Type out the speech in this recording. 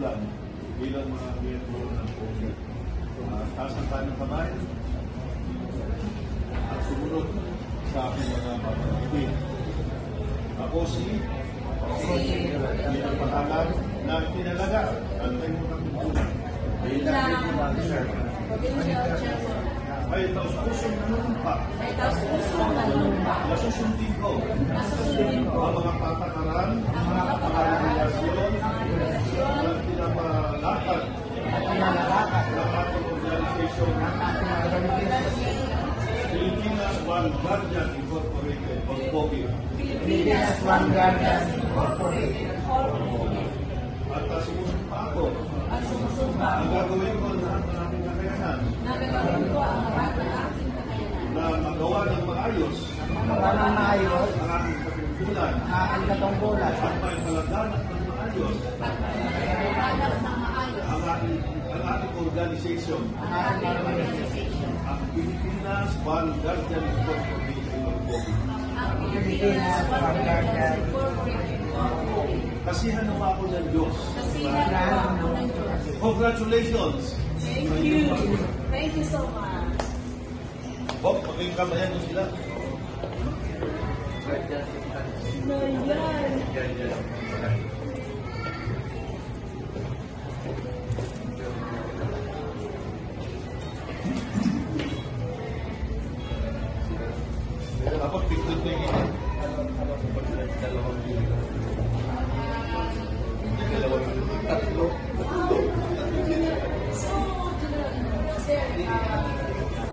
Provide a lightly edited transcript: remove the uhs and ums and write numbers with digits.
pagtungkulan bilang mga miyembro ng COVID. Taas ang kanang kamay at sumunod sa aking mga pamangkin. Ako si bilang pangalan na kinalaga ang tayo ng tungkulan. Ay taus-pusong nanunumpa. Nasusundin ko ang mga patakaran, mga regulasyon, at pinapalakad ng ating organisasyon Pilipinas Vanguardian Incorporated o POVI. Pilipinas Vanguardian Incorporated. At sumusumpa pa ako. Ang gagawin ko lahat ng aking kakayanan na magawa ng maayos ang aking katungkulan at may palaganap ng maayos ang ating organisasyon ang Pilipinas Vanguardian Incorporated o POVI. Kasihan naman ako ng Diyos. Congratulations! Thank you. Thank you so much. Bob, pakikamayan mo sila. Dapat picture ko yung dalawang